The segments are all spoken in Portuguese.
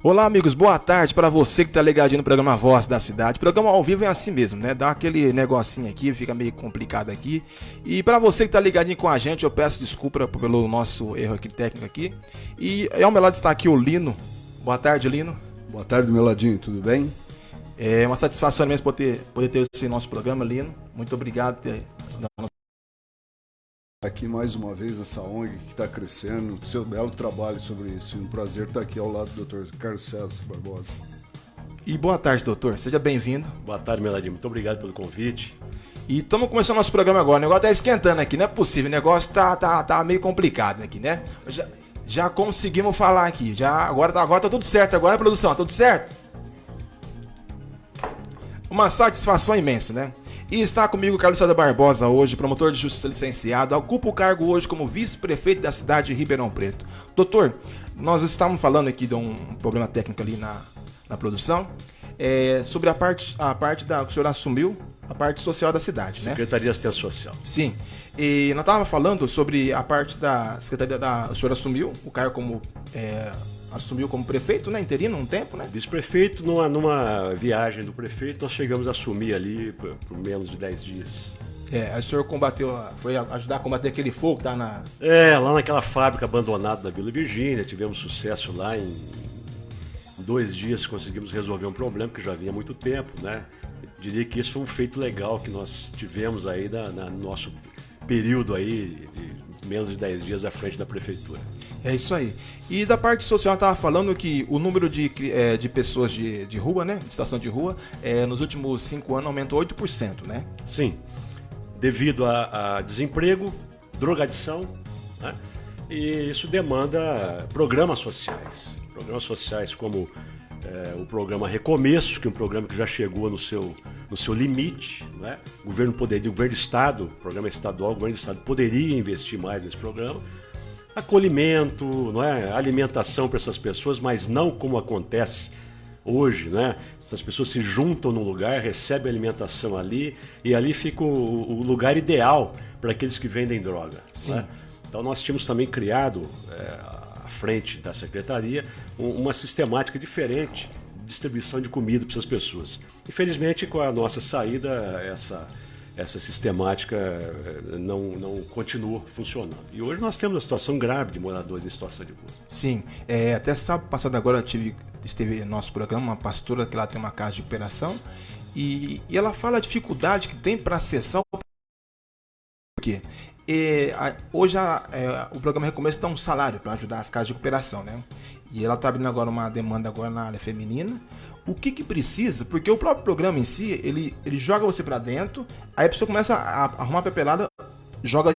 Olá, amigos, boa tarde para você que tá ligadinho no programa Voz da Cidade. O programa ao vivo é assim mesmo, né? Dá aquele negocinho aqui, fica meio complicado aqui. E para você que tá ligadinho com a gente, eu peço desculpa pelo nosso erro aqui técnico aqui. E ao meu lado está aqui o Lino. Boa tarde, Lino. Boa tarde, meu ladinho, tudo bem? É uma satisfação mesmo poder ter esse nosso programa, Lino. Muito obrigado por ter Aqui mais uma vez nessa ONG que está crescendo, seu belo trabalho sobre isso. E um prazer estar aqui ao lado do Dr. Carlos César Barbosa. E boa tarde, doutor. Seja bem-vindo. Boa tarde, Meladinho. Muito obrigado pelo convite. E estamos começando nosso programa agora. O negócio tá esquentando aqui, não é possível. O negócio tá meio complicado aqui, né? Já conseguimos falar aqui. Agora tá tudo certo. Agora, produção, tá tudo certo? Uma satisfação imensa, né? E está comigo o Carlos César Barbosa hoje, promotor de justiça licenciado, ocupa o cargo hoje como vice-prefeito da cidade de Ribeirão Preto. Doutor, nós estávamos falando aqui de um problema técnico ali na produção, sobre a parte da que o senhor assumiu, a parte social da cidade, né? Secretaria de Assistência Social. Sim. E nós estávamos falando sobre a parte da Secretaria o senhor assumiu o cargo como assumiu como prefeito, né? Interino, um tempo, né? Vice-prefeito, numa viagem do prefeito, nós chegamos a assumir ali por menos de 10 dias. Aí o senhor foi ajudar a combater aquele fogo que tá na... Lá naquela fábrica abandonada da Vila Virgínia, tivemos sucesso lá em 2 dias, conseguimos resolver um problema que já vinha há muito tempo, né? Eu diria que isso foi um feito legal que nós tivemos aí no nosso período aí de menos de 10 dias à frente da prefeitura. É isso aí. E da parte social, eu estava falando que o número de pessoas de rua, né? De situação de rua, nos últimos 5 anos aumentou 8%, né? Sim. Devido a desemprego, drogadição, né? E isso demanda programas sociais. Programas sociais como o programa Recomeço, que é um programa que já chegou no seu limite, né? O governo do Estado, programa estadual, o governo do Estado poderia investir mais nesse programa. Acolhimento, não é? Alimentação para essas pessoas, mas não como acontece hoje, né? As pessoas se juntam num lugar, recebem alimentação ali e ali fica o lugar ideal para aqueles que vendem droga. Sim. Né? Então nós tínhamos também criado, à frente da secretaria, uma sistemática diferente de distribuição de comida para essas pessoas. Infelizmente, com a nossa saída, essa sistemática não continua funcionando. E hoje nós temos uma situação grave de moradores em situação de rua. Sim, até sábado passado agora esteve no nosso programa uma pastora que lá tem uma casa de recuperação e ela fala a dificuldade que tem para acessar o... Por quê? Hoje o programa Recomeço dá um salário para ajudar as casas de recuperação, né? E ela está abrindo agora uma demanda agora na área feminina. O que precisa? Porque o próprio programa em si, ele joga você para dentro, aí a pessoa começa a arrumar a papelada, joga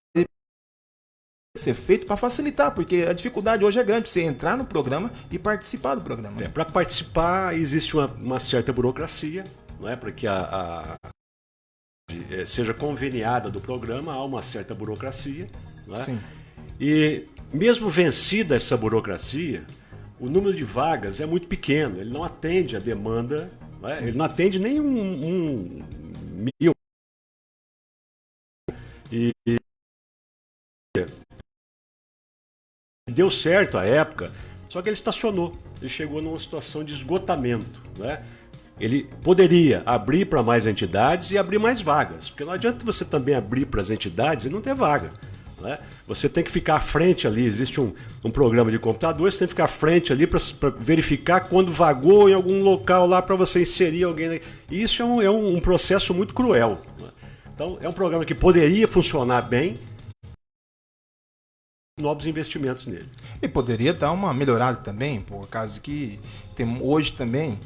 ser feito para facilitar, porque a dificuldade hoje é grande para você entrar no programa e participar do programa. Né? Para participar existe uma certa burocracia, não é? Para que seja conveniada do programa, há uma certa burocracia. Não é? Sim. E mesmo vencida essa burocracia, o número de vagas é muito pequeno, ele não atende a demanda, né? Ele não atende nem um mil. E deu certo à época, só que ele estacionou, ele chegou numa situação de esgotamento, né? Ele poderia abrir para mais entidades e abrir mais vagas, porque não adianta você também abrir para as entidades e não ter vaga. Né? Você tem que ficar à frente ali, existe um programa de computador, você tem que ficar à frente ali para verificar quando vagou em algum local lá para você inserir alguém. E isso é um processo muito cruel. Né? Então, é um programa que poderia funcionar bem, novos investimentos nele. E poderia dar uma melhorada também, por causa que tem hoje também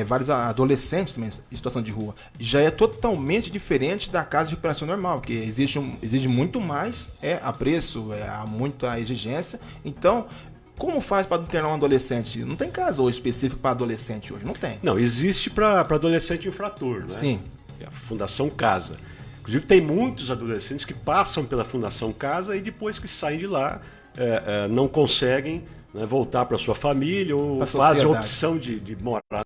vários adolescentes também em situação de rua. Já é totalmente diferente da casa de recuperação normal, porque exige muito mais apreço, há muita exigência. Então, como faz para internar um adolescente? Não tem casa hoje específico para adolescente hoje, não tem. Não, existe para adolescente infrator, né? Sim. É a Fundação Casa. Inclusive tem muitos adolescentes que passam pela Fundação Casa e depois que saem de lá não conseguem, né, voltar para sua família ou fazem a opção de morar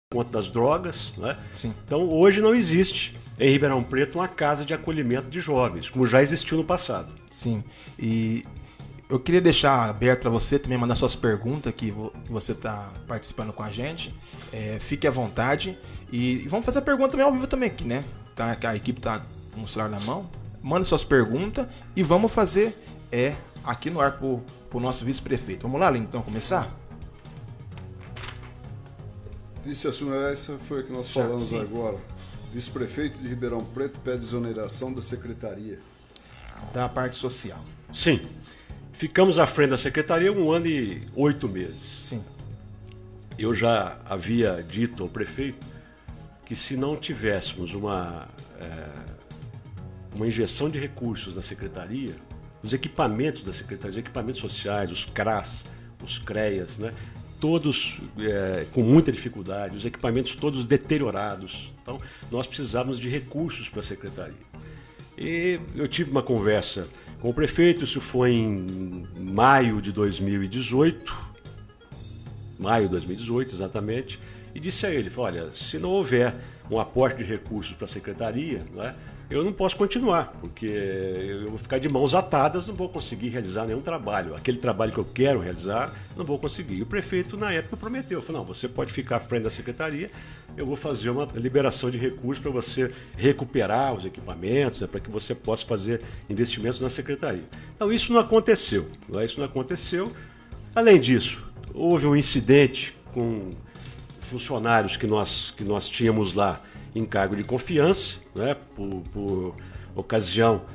por conta das drogas. Né? Sim. Então hoje não existe em Ribeirão Preto uma casa de acolhimento de jovens, como já existiu no passado. Sim. E eu queria deixar aberto para você também mandar suas perguntas que você está participando com a gente. Fique à vontade. E vamos fazer a pergunta também ao vivo também aqui, né? Tá, a equipe está com o celular na mão. Manda suas perguntas e vamos fazer aqui no ar pro nosso vice-prefeito. Vamos lá, Lino, então começar? Vice-assunto, essa foi a que nós falamos agora. Vice-prefeito de Ribeirão Preto pede exoneração da secretaria. Da parte social. Sim. Ficamos à frente da secretaria 1 ano e 8 meses. Sim. Eu já havia dito ao prefeito que se não tivéssemos uma injeção de recursos na secretaria, os equipamentos da secretaria, os equipamentos sociais, os CRAS, os CREAS, né, todos com muita dificuldade, os equipamentos todos deteriorados. Então, nós precisávamos de recursos para a secretaria. E eu tive uma conversa com o prefeito, isso foi em maio de 2018, exatamente, e disse a ele, olha, se não houver um aporte de recursos para a secretaria, né, eu não posso continuar, porque eu vou ficar de mãos atadas, não vou conseguir realizar nenhum trabalho. Aquele trabalho que eu quero realizar, não vou conseguir. E o prefeito, na época, prometeu, falou, não, você pode ficar à frente da secretaria, eu vou fazer uma liberação de recursos para você recuperar os equipamentos, né, para que você possa fazer investimentos na secretaria. Então, isso não aconteceu. Isso não aconteceu. Além disso, houve um incidente com funcionários que nós tínhamos lá em cargo de confiança, né, por ocasião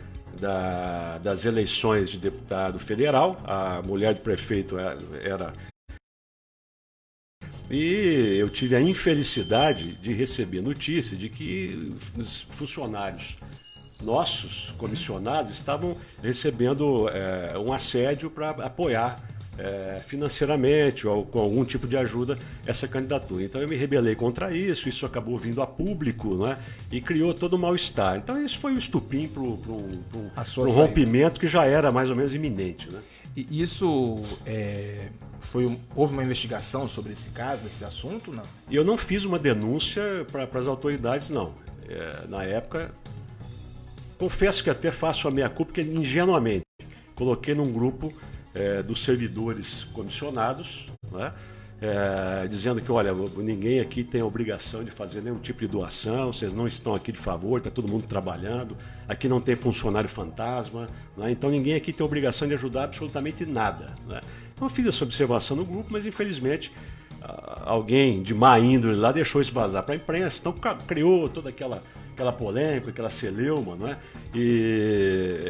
das eleições de deputado federal. A mulher do prefeito era... E eu tive a infelicidade de receber notícia de que os funcionários nossos, comissionados, estavam recebendo um assédio para apoiar financeiramente ou com algum tipo de ajuda essa candidatura. Então eu me rebelei contra isso acabou vindo a público, né, e criou todo um mal-estar. Então isso foi um estupim para um rompimento que já era mais ou menos iminente. Né? E isso houve uma investigação sobre esse caso, esse assunto, não? Eu não fiz uma denúncia para as autoridades, não. Na época, confesso que até faço a meia-culpa, porque ingenuamente coloquei num grupo dos servidores comissionados, né? Dizendo que, olha, ninguém aqui tem a obrigação de fazer nenhum tipo de doação, vocês não estão aqui de favor, está todo mundo trabalhando, aqui não tem funcionário fantasma, né? Então ninguém aqui tem a obrigação de ajudar absolutamente nada. Né? Então eu fiz essa observação no grupo, mas infelizmente alguém de má índole lá deixou isso vazar para a imprensa, então criou toda aquela polêmica, aquela celeuma, não é?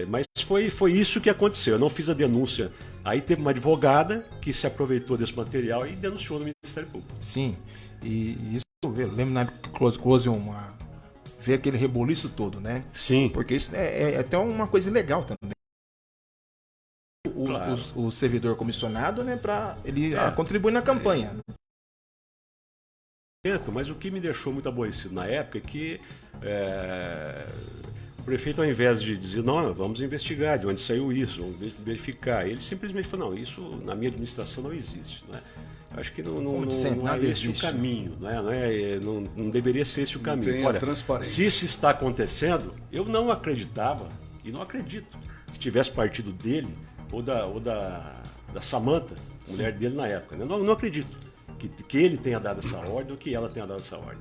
Mas foi isso que aconteceu. Eu não fiz a denúncia. Aí teve uma advogada que se aproveitou desse material e denunciou no Ministério Público. Sim, e isso eu lembro na época que Close vê aquele reboliço todo, né? Sim. Porque isso é até uma coisa ilegal também. Claro. O servidor comissionado, né, para ele contribuir na campanha. Mas o que me deixou muito aborrecido na época é que o prefeito, ao invés de dizer, não, vamos investigar de onde saiu isso, vamos verificar, ele simplesmente falou, não, isso na minha administração não existe. Né? Acho que não é esse o caminho, não deveria ser esse o caminho. Olha, se isso está acontecendo, eu não acreditava e não acredito que tivesse partido dele ou da Samantha, mulher dele na época. Né? Não acredito que ele tenha dado essa ordem ou que ela tenha dado essa ordem.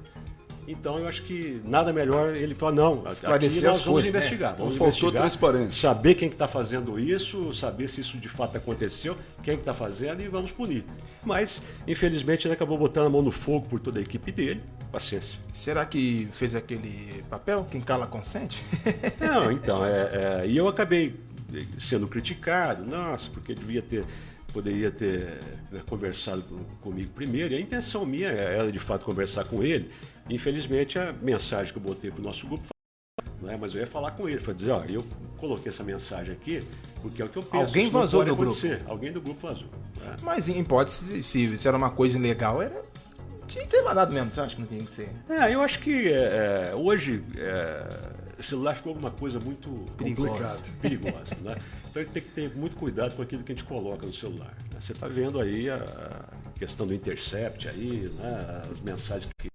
Então eu acho que nada melhor ele falar, não, esclarecer aqui nós as vamos coisas, investigar. Né? Vamos faltou investigar, transparência. saber quem está fazendo isso, saber se isso de fato aconteceu, quem está fazendo e vamos punir. Mas, infelizmente, ele acabou botando a mão no fogo por toda a equipe dele. Paciência. Será que fez aquele papel? Quem cala consente? Não, então, e eu acabei sendo criticado, nossa, porque poderia ter conversado comigo primeiro, e a intenção minha era de fato conversar com ele. Infelizmente a mensagem que eu botei para o nosso grupo, mas eu ia falar com ele, foi dizer, eu coloquei essa mensagem aqui porque é o que eu penso. Alguém vazou do grupo? Alguém do grupo vazou. Né? Mas em hipótese, se era uma coisa ilegal, tinha que ter vazado mesmo, você acha que não tinha que ser? Eu acho que hoje o celular ficou alguma coisa muito perigosa. Né? Então a gente tem que ter muito cuidado com aquilo que a gente coloca no celular. Né? Você está vendo aí a questão do intercept, aí, né? As mensagens que...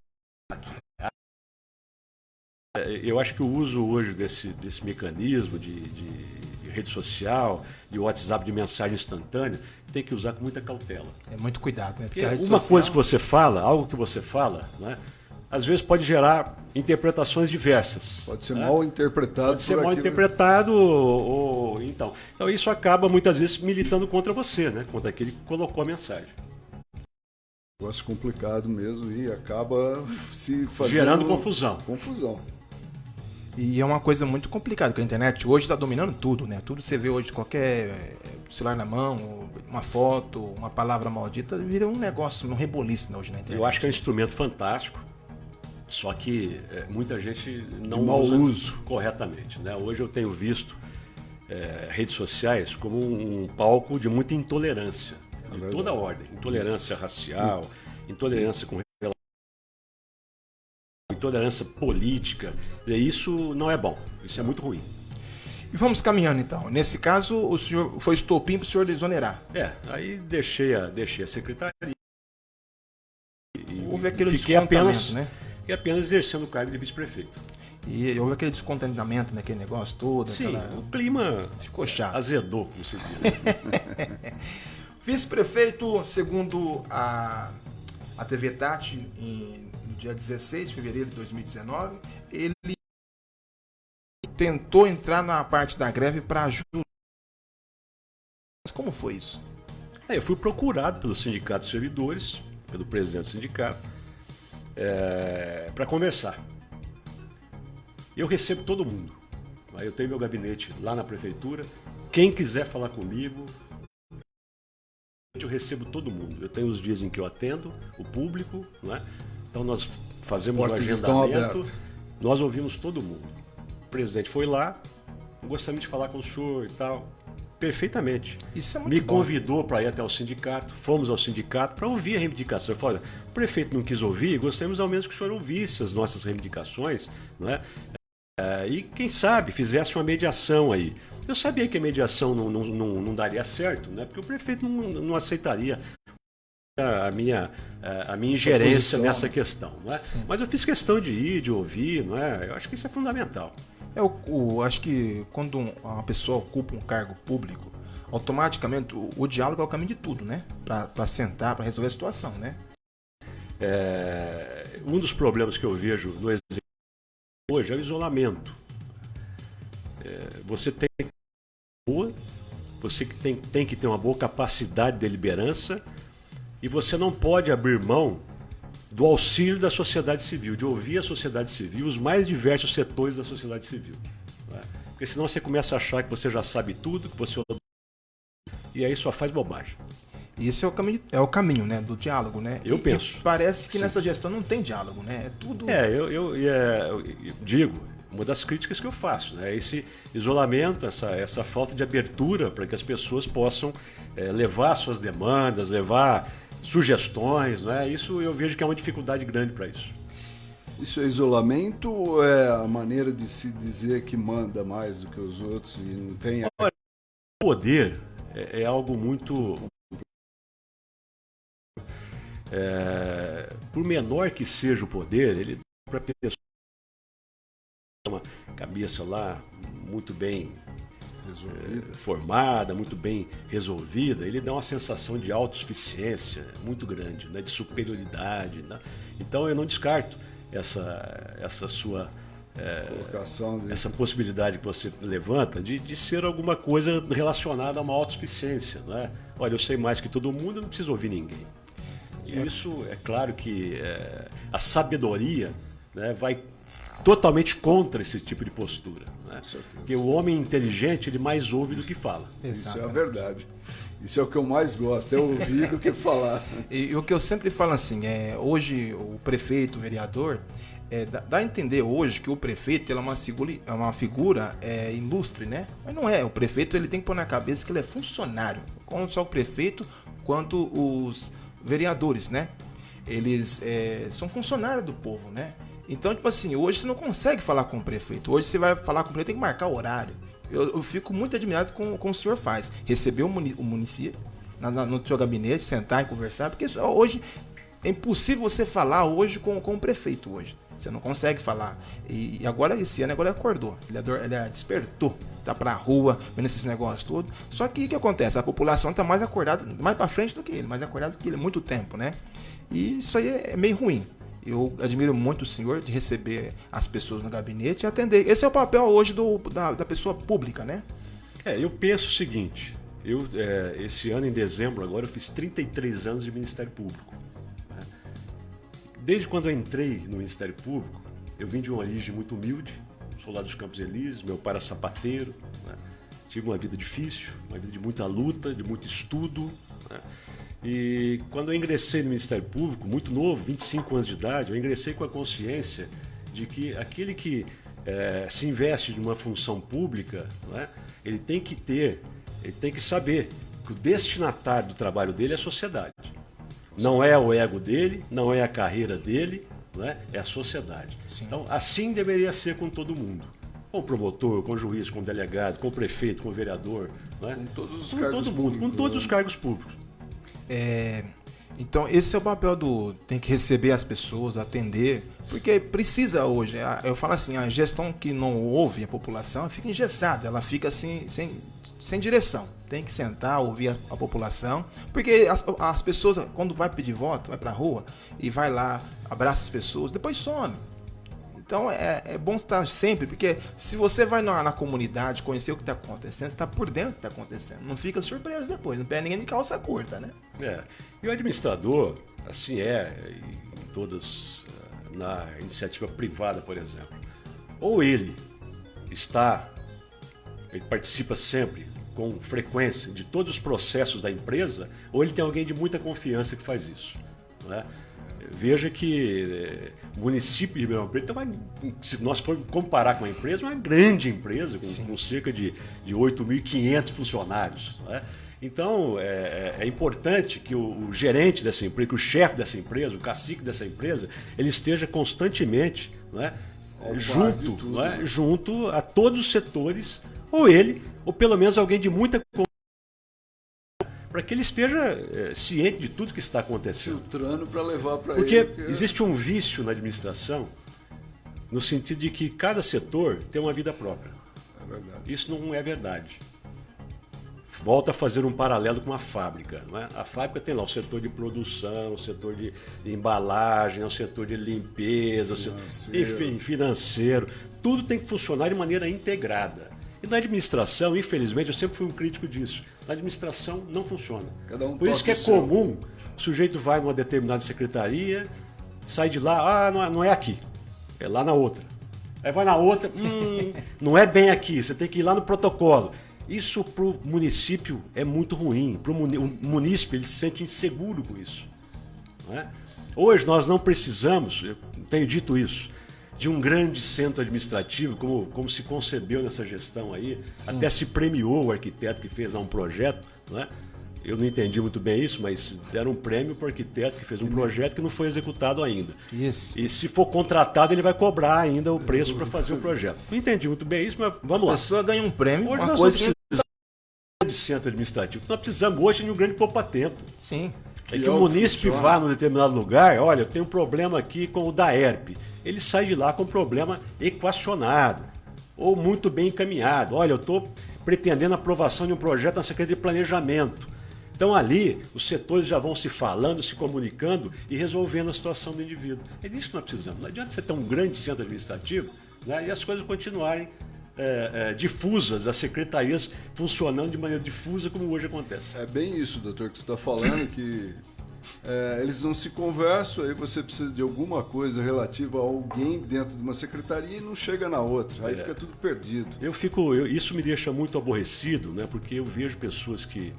Eu acho que o uso hoje desse mecanismo de rede social, de WhatsApp, de mensagem instantânea, tem que usar com muita cautela. É muito cuidado, né? Porque uma coisa que você fala, algo que você fala, né, às vezes pode gerar interpretações diversas. Pode ser né? mal interpretado. Pode ser mal interpretado então isso acaba muitas vezes militando contra você, né? Contra aquele que colocou a mensagem. Negócio complicado mesmo e acaba se fazendo... Gerando confusão. E é uma coisa muito complicada, porque a internet hoje está dominando tudo, né? Tudo você vê hoje, qualquer celular na mão, uma foto, uma palavra maldita, vira um negócio, um reboliço, né, hoje na internet. Eu acho que é um instrumento fantástico, só que muita gente não mau usa uso corretamente, né? Hoje eu tenho visto redes sociais como um palco de muita intolerância, de toda ordem. Intolerância racial, intolerância com intolerância política. E isso não é bom, isso é muito ruim. E vamos caminhando então. Nesse caso, o senhor foi estopim para o senhor exonerar. Aí deixei a secretaria e houve aquele fiquei apenas, né? apenas exercendo o cargo de vice-prefeito. E houve aquele descontentamento, né? Aquele negócio todo. Sim, o clima ficou chato. Azedou, como se diz. Vice-prefeito, segundo a TV Tati, no dia 16 de fevereiro de 2019, ele tentou entrar na parte da greve para ajudar. Como foi isso? Eu fui procurado pelo sindicato de servidores, pelo presidente do sindicato, para conversar. Eu recebo todo mundo. Eu tenho meu gabinete lá na prefeitura. Quem quiser falar comigo, eu recebo todo mundo. Eu tenho os dias em que eu atendo o público, não é? Então nós fazemos o agendamento, nós ouvimos todo mundo. O presidente foi lá, gostaria de falar com o senhor e tal. Perfeitamente. Isso é muito Me bom. convidou para ir até o sindicato, fomos ao sindicato para ouvir a reivindicação. Eu falei, olha, o prefeito não quis ouvir, gostaríamos ao menos que o senhor ouvisse as nossas reivindicações, não é? E quem sabe fizesse uma mediação aí. Eu sabia que a mediação não daria certo, né? Porque o prefeito não aceitaria a minha ingerência nessa questão, não é? Mas eu fiz questão de ir, de ouvir, não é? Eu acho que isso é fundamental. Acho que quando uma pessoa ocupa um cargo público, automaticamente o diálogo é o caminho de tudo, né? Para sentar, para resolver a situação, né? Um dos problemas que eu vejo no executivo hoje é o isolamento. Você tem que ter uma boa capacidade de liderança e você não pode abrir mão do auxílio da sociedade civil, de ouvir a sociedade civil, os mais diversos setores da sociedade civil. Né? Porque senão você começa a achar que você já sabe tudo, que você... E aí só faz bobagem. Isso é o caminho, né, do diálogo, né? Eu penso. Parece que nessa gestão não tem diálogo, né? É tudo... Eu digo, uma das críticas que eu faço, né? Esse isolamento, essa falta de abertura para que as pessoas possam levar suas demandas, levar sugestões, né? Isso eu vejo que é uma dificuldade grande para isso. Isso é isolamento ou é a maneira de se dizer que manda mais do que os outros e não tem... O poder é algo muito... por menor que seja o poder, ele dá para a pessoa uma cabeça lá muito bem formada, muito bem resolvida, ele dá uma sensação de autossuficiência muito grande, né, de superioridade. Né? Então eu não descarto essa sua essa possibilidade que você levanta de ser alguma coisa relacionada a uma autossuficiência. Né? Olha, eu sei mais que todo mundo, eu não preciso ouvir ninguém. E isso, é claro que a sabedoria, né, vai totalmente contra esse tipo de postura. Né? Porque o homem inteligente, ele mais ouve do que fala. Isso é a verdade. Isso é o que eu mais gosto, é ouvir do que falar. E o que eu sempre falo assim, hoje o prefeito, o vereador, dá a entender hoje que o prefeito ele é uma figura ilustre, né? Mas não é. O prefeito ele tem que pôr na cabeça que ele é funcionário. Não só o prefeito, quanto os vereadores, né? Eles são funcionários do povo, né? Então, tipo assim, hoje você não consegue falar com o prefeito. Hoje você vai falar com o prefeito, tem que marcar o horário. Eu fico muito admirado com o senhor faz. Receber o município no seu gabinete, sentar e conversar, porque hoje é impossível você falar hoje com o prefeito hoje. Você não consegue falar. E agora, esse ano, agora ele acordou. Ele despertou. Tá pra rua, vendo esses negócios todos. Só que o que acontece? A população tá mais acordada, mais pra frente do que ele, mais acordada do que ele há muito tempo, né? E isso aí é meio ruim. Eu admiro muito o senhor de receber as pessoas no gabinete e atender. Esse é o papel hoje da pessoa pública, né? Eu penso o seguinte, esse ano, em dezembro, agora, eu fiz 33 anos de Ministério Público. Né? Desde quando eu entrei no Ministério Público, eu vim de uma origem muito humilde, sou lá dos Campos Elíseos, meu pai era sapateiro, né? Tive uma vida difícil, uma vida de muita luta, de muito estudo, né? E quando eu ingressei no Ministério Público, muito novo, 25 anos de idade, eu ingressei com a consciência de que aquele que se investe numa função pública, né, ele tem que saber que o destinatário do trabalho dele é a sociedade. Não é o ego dele, não é a carreira dele, né, é a sociedade. Sim. Então, assim deveria ser com todo mundo. Com o promotor, com o juiz, com o delegado, com o prefeito, com o vereador. Né? Com todos os com cargos todo mundo, públicos. com todos os cargos públicos. Então esse é o papel tem que receber as pessoas, atender, porque precisa hoje, eu falo assim, a gestão que não ouve a população fica engessada, ela fica assim, sem direção, tem que sentar, ouvir a população, porque as pessoas, quando vai pedir voto, vai pra rua e vai lá, abraça as pessoas, depois some. Então é bom estar sempre, porque se você vai na comunidade conhecer o que está acontecendo, você está por dentro do que está acontecendo. Não fica surpreso depois, não pega ninguém de calça curta, né? E o administrador, assim em todas, na iniciativa privada, por exemplo, ou ele participa sempre, com frequência, de todos os processos da empresa, ou ele tem alguém de muita confiança que faz isso, né? Veja que o município de Ribeirão Preto, se nós formos comparar com a empresa, uma grande empresa, com cerca de 8.500 funcionários. Né? Então, é importante que o gerente dessa empresa, que o chefe dessa empresa, o cacique dessa empresa, ele esteja constantemente, né, junto a todos os setores, ou pelo menos alguém de muita confiança, para que ele esteja ciente de tudo que está acontecendo. Filtrando para levar para ele. Porque existe um vício na administração, no sentido de que cada setor tem uma vida própria. É verdade. Isso não é verdade. Volta a fazer um paralelo com uma fábrica. Não é? A fábrica tem lá o setor de produção, o setor de embalagem, o setor de limpeza, financeiro. Tudo tem que funcionar de maneira integrada. E na administração, infelizmente, eu sempre fui um crítico disso. Na administração não funciona. Por isso que é comum, o sujeito vai numa determinada secretaria, sai de lá, não é aqui, é lá na outra. Aí vai na outra, não é bem aqui, você tem que ir lá no protocolo. Isso para o município é muito ruim. O munícipe ele se sente inseguro com isso. Não é? Hoje nós não precisamos, eu tenho dito isso, de um grande centro administrativo, como se concebeu nessa gestão aí. Sim. Até se premiou o arquiteto que fez lá um projeto, né? Eu não entendi muito bem isso, mas deram um prêmio para o arquiteto que fez um projeto que não foi executado ainda. Isso. E se for contratado, ele vai cobrar ainda o preço para fazer o projeto. Não entendi muito bem isso, mas vamos lá. A pessoa ganha um prêmio, hoje uma nós coisa não precisamos de centro administrativo. Nós precisamos hoje de um grande poupa-tempo. Sim. É que o munícipe vá num determinado lugar, olha, eu tenho um problema aqui com o DAERP. Ele sai de lá com um problema equacionado ou muito bem encaminhado. Olha, eu estou pretendendo a aprovação de um projeto na Secretaria de Planejamento. Então ali os setores já vão se falando, se comunicando e resolvendo a situação do indivíduo. É disso que nós precisamos. Não adianta você ter um grande centro administrativo, né, e as coisas continuarem difusas, as secretarias funcionando de maneira difusa como hoje acontece. É bem isso, doutor, que você está falando, que eles não se conversam, aí você precisa de alguma coisa relativa a alguém dentro de uma secretaria e não chega na outra, aí fica tudo perdido. Isso me deixa muito aborrecido, né, porque eu vejo pessoas que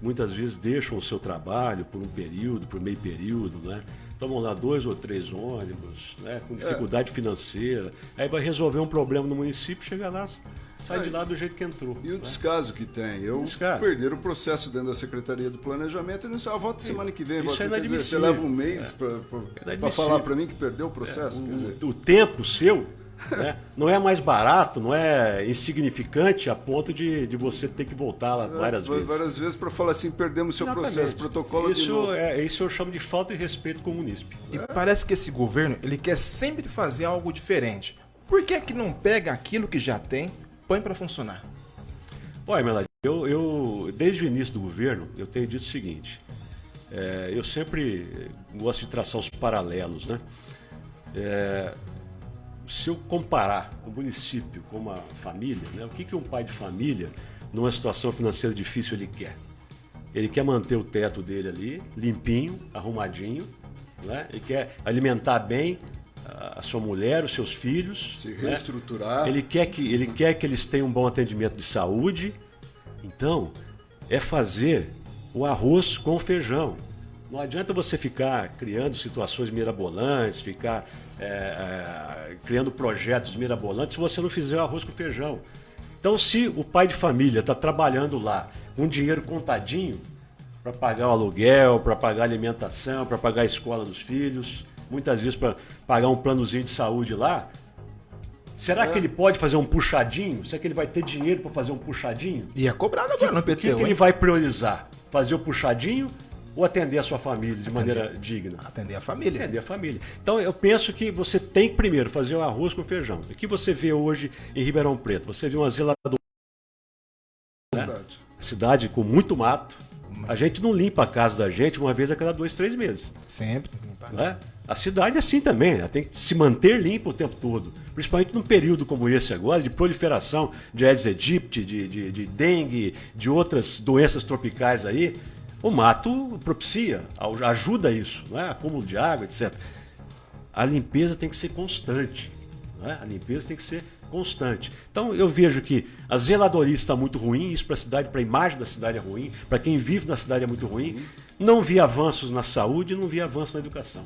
muitas vezes deixam o seu trabalho por um período, por meio período, né? Tomam lá 2 ou 3 ônibus, né? Com dificuldade financeira, aí vai resolver um problema no município, chega lá, sai de lá do jeito que entrou. E o descaso que tem? Perder o processo dentro da Secretaria do Planejamento e não sei, volta semana que vem. Isso é inadmissível. Você leva um mês para falar para mim que perdeu o processo? O tempo seu Né? Não é mais barato, não é insignificante a ponto de você ter que voltar lá várias vezes. Várias vezes para falar assim, perdemos seu Exatamente. processo, protocolo de novo. Isso eu chamo de falta de respeito com o munícipe. E parece que esse governo, ele quer sempre fazer algo diferente. Por que que não pega aquilo que já tem, põe para funcionar? Olha, Melody, eu desde o início do governo, eu tenho dito o seguinte, eu sempre gosto de traçar os paralelos, né? Se eu comparar o município com uma família, né, o que um pai de família, numa situação financeira difícil, ele quer? Ele quer manter o teto dele ali, limpinho, arrumadinho, né? Ele quer alimentar bem a sua mulher, os seus filhos. Se reestruturar. Né? Ele quer que eles tenham um bom atendimento de saúde. Então, é fazer o arroz com o feijão. Não adianta você ficar criando situações mirabolantes, ficar criando projetos mirabolantes se você não fizer o arroz com feijão. Então, se o pai de família está trabalhando lá com dinheiro contadinho para pagar o aluguel, para pagar a alimentação, para pagar a escola dos filhos, muitas vezes para pagar um planozinho de saúde lá, será que ele pode fazer um puxadinho? Será que ele vai ter dinheiro para fazer um puxadinho? E é cobrado agora no O que IPTU, ele vai priorizar? Fazer o puxadinho ou atender a sua família de maneira digna? Atender a família. Atender a família. Então eu penso que você tem que primeiro fazer o arroz com feijão. O que você vê hoje em Ribeirão Preto? Você vê uma zeladora, né? Cidade com muito mato. A gente não limpa a casa da gente uma vez a cada 2, 3 meses. Sempre. Né? A cidade é assim também, ela tem que se manter limpa o tempo todo. Principalmente num período como esse agora, de proliferação de Aedes aegypti, de dengue, de outras doenças tropicais aí. O mato propicia, ajuda isso, né? Acúmulo de água, etc. A limpeza tem que ser constante. Né? A limpeza tem que ser constante. Então eu vejo que a zeladoria está muito ruim, isso para a cidade, para a imagem da cidade é ruim, para quem vive na cidade é muito ruim. Não vi avanços na saúde, não vi avanços na educação.